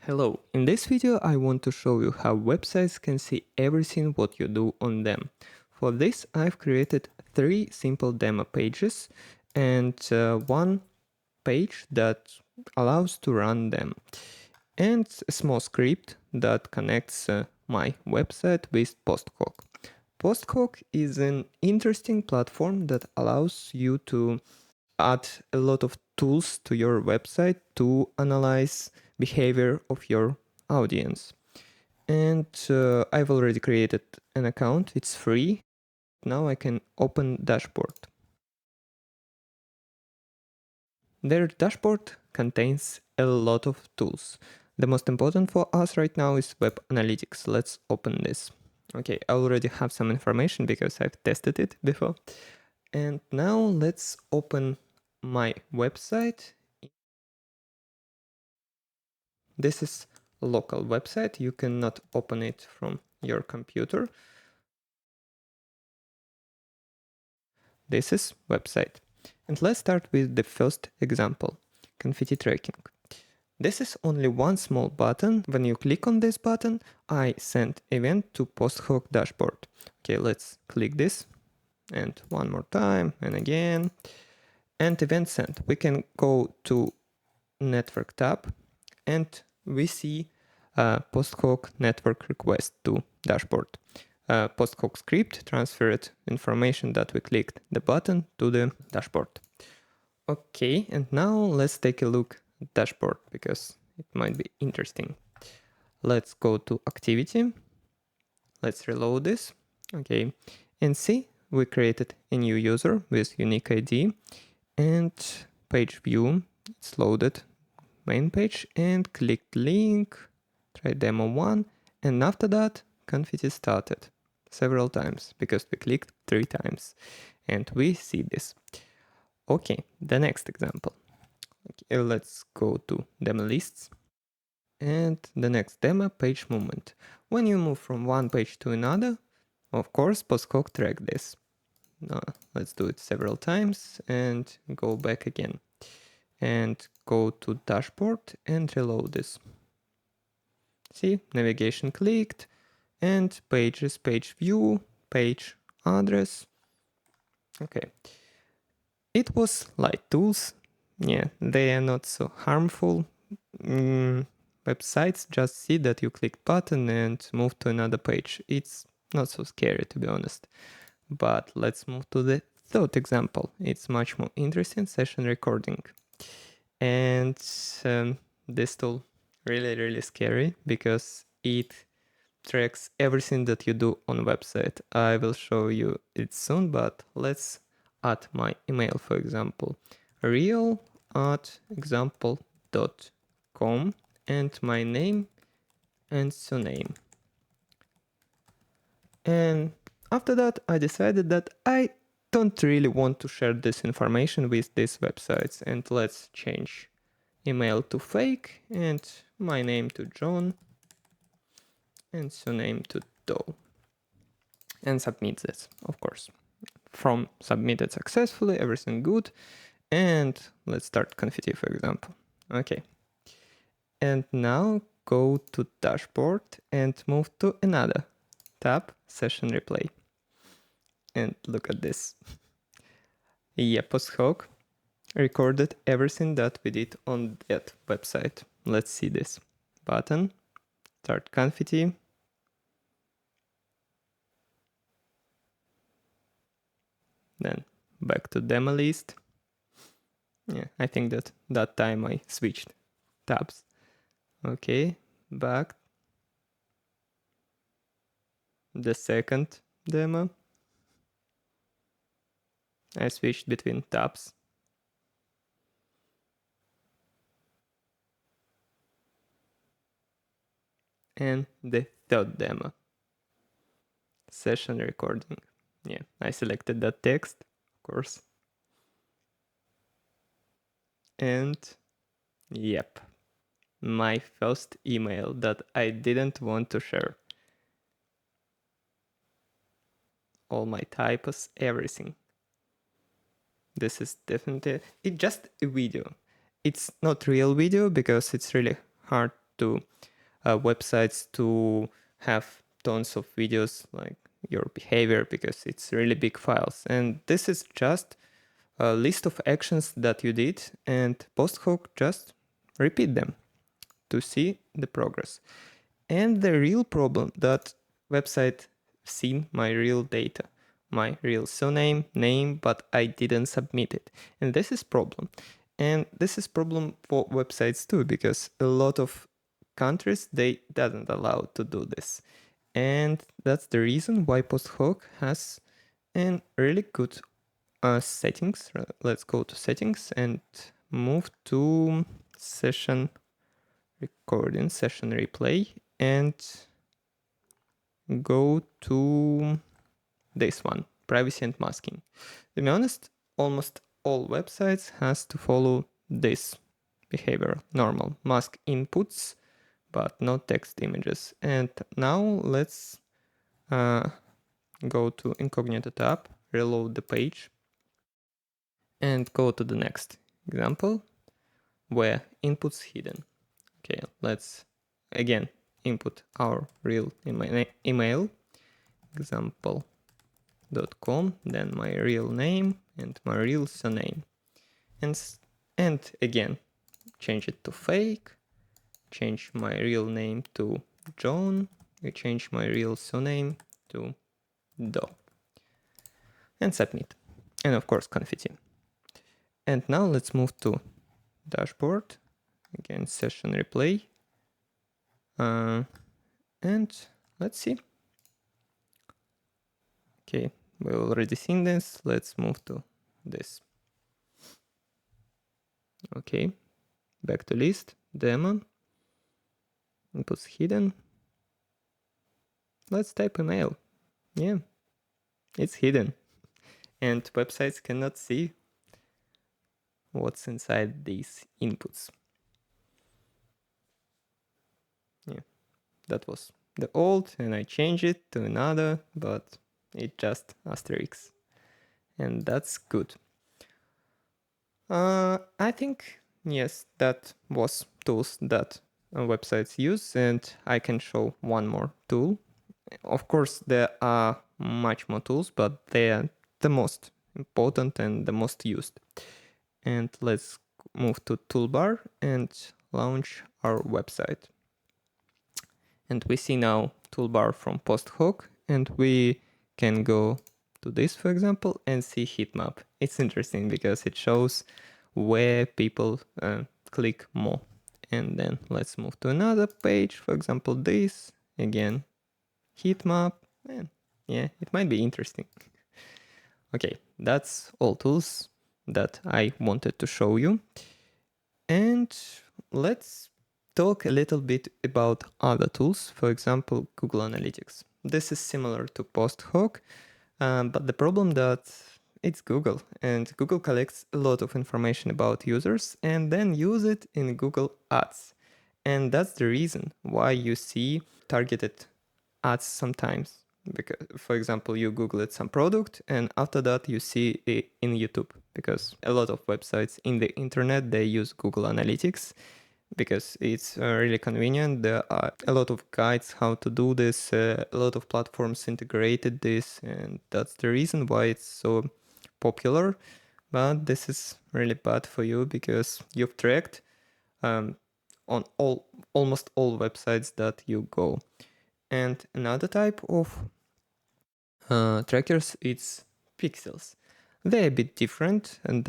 Hello, in this video I want to show you how websites can see everything what you do on them. For this I've created 3 simple demo pages and one page that allows to run them, and a small script that connects my website with Posthook. Posthook is an interesting platform that allows you to add a lot of tools to your website to analyze behavior of your audience. And I've already created an account, it's free. Now I can open dashboard. Their dashboard contains a lot of tools. The most important for us right now is web analytics. Let's open this. Okay, I already have some information because I've tested it before. And now let's open my website. This is a local website. You cannot open it from your computer. This is website. And let's start with the first example, Confetti tracking. This is only one small button. When you click on this button, I send event to Posthook dashboard. Okay, let's click this and one more time and again. And event sent. We can go to network tab and we see Posthook network request to dashboard. Posthook script transferred information that we clicked the button to the dashboard. Okay, and now let's take a look at dashboard because it might be interesting. Let's go to activity. Let's reload this. Okay, and see we created a new user with unique ID and page view. It's loaded main page and clicked link, try demo 1, and after that Confetti started several times because we clicked 3 times and we see this. Okay, the next example. Okay, let's go to demo lists and the next demo page movement. When you move from one page to another, of course Posthook track this. Let's do it several times and go back again. And go to dashboard and reload this. See, navigation clicked and pages, page view, page address. Okay. It was light tools. Yeah, they are not so harmful. Websites just see that you click button and move to another page. It's not so scary, to be honest. But let's move to the third example. It's much more interesting, session recording. And this tool really scary because it tracks everything that you do on website. I will show you it soon, but let's add my email, for example, real@example.com and my name and surname. And after that, I decided that I don't really want to share this information with these websites, and let's change email to fake and my name to John and surname to Doe, and submit this, of course. From submitted successfully, everything good, and let's start Confetti, for example. Okay, and now go to dashboard and move to another tab, session replay, and look at this. Yeah, Posthook recorded everything that we did on that website. Let's see this button, start Confetti. Then back to demo list. Yeah, I think that time I switched tabs. Okay, back. The second demo. I switched between tabs. And the third demo. Session recording. Yeah, I selected that text, of course. And yep, my first email that I didn't want to share. All my typos, everything. This is definitely, it's just a video. It's not real video because it's really hard to websites to have tons of videos like your behavior, because it's really big files. And this is just a list of actions that you did, and post hoc just repeat them to see the progress. And the real problem that website seen my real data, my real surname, name, but I didn't submit it. And this is problem. And this is problem for websites too, because a lot of countries, they doesn't allow to do this. And that's the reason why post hoc has a really good settings. Let's go to settings and move to session recording, session replay, and go to this one, privacy and masking. To be honest, almost all websites has to follow this behavior, normal mask inputs, but not text images. And now let's go to incognito tab, reload the page, and go to the next example where inputs hidden. Okay, let's again input our real email, example.com, then my real name and my real surname. And again, change it to fake, change my real name to John, we change my real surname to Do, and submit. And of course, Confetti. And now let's move to dashboard, again, session replay. And let's see. Okay, we've already seen this. Let's move to this. Okay, back to list, demo, inputs hidden. Let's type email. Yeah, it's hidden. And websites cannot see what's inside these inputs. Yeah, that was the old, and I changed it to another, but it just asterisk. And that's good. I think, yes, that was tools that websites use, and I can show one more tool. Of course, there are much more tools, but they are the most important and the most used. And let's move to toolbar and launch our website. And we see now toolbar from post hoc, and we can go to this, for example, and see Heatmap. It's interesting because it shows where people click more. And then let's move to another page, for example, this, again, Heatmap, and yeah, it might be interesting. Okay, that's all tools that I wanted to show you. And let's talk a little bit about other tools, for example, Google Analytics. This is similar to post hoc, but the problem that it's Google, and Google collects a lot of information about users and then use it in Google Ads. And that's the reason why you see targeted ads sometimes. Because, for example, you Googled some product and after that you see it in YouTube, because a lot of websites in the internet, they use Google Analytics because it's really convenient. There are a lot of guides how to do this, a lot of platforms integrated this, and that's the reason why it's so popular. But this is really bad for you because you've tracked on almost all websites that you go. And another type of trackers, it's pixels. They're a bit different, and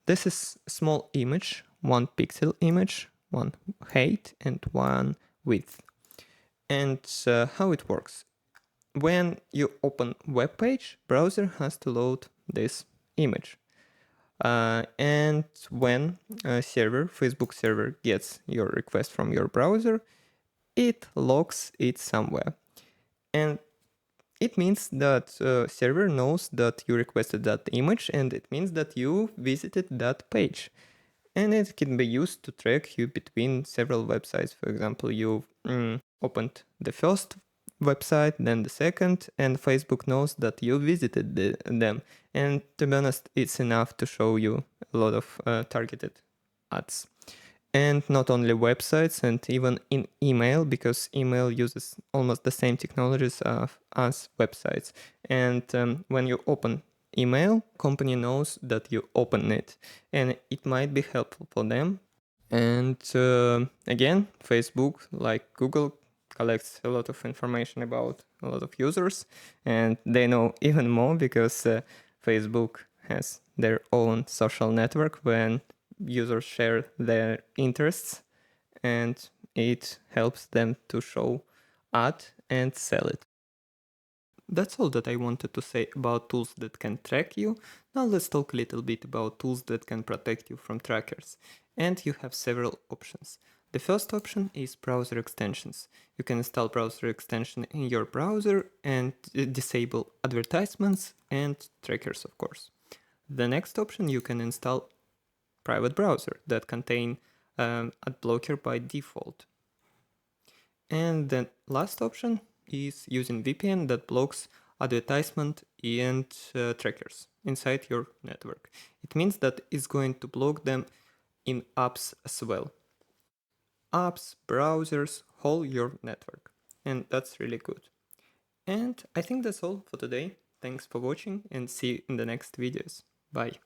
this is a small image, one pixel image, one height and one width. And how it works. When you open web page, browser has to load this image. And when a server, Facebook server, gets your request from your browser, it logs it somewhere. And it means that server knows that you requested that image, and it means that you visited that page. And it can be used to track you between several websites. For example, you opened the first website, then the second, and Facebook knows that you visited them. And to be honest, it's enough to show you a lot of targeted ads. And not only websites, and even in email, because email uses almost the same technologies as websites. And when you open email, company knows that you open it, and it might be helpful for them. And again, Facebook, like Google, collects a lot of information about a lot of users, and they know even more because Facebook has their own social network when users share their interests, and it helps them to show ad and sell it. That's all that I wanted to say about tools that can track you. Now let's talk a little bit about tools that can protect you from trackers. And you have several options. The first option is browser extensions. You can install browser extension in your browser and disable advertisements and trackers, of course. The next option, you can install private browser that contain ad blocker by default. And the last option is using VPN that blocks advertisement and trackers inside your network. It means that it's going to block them in apps as well. Apps, browsers, whole your network. And that's really good. And I think that's all for today. Thanks for watching and see you in the next videos. Bye.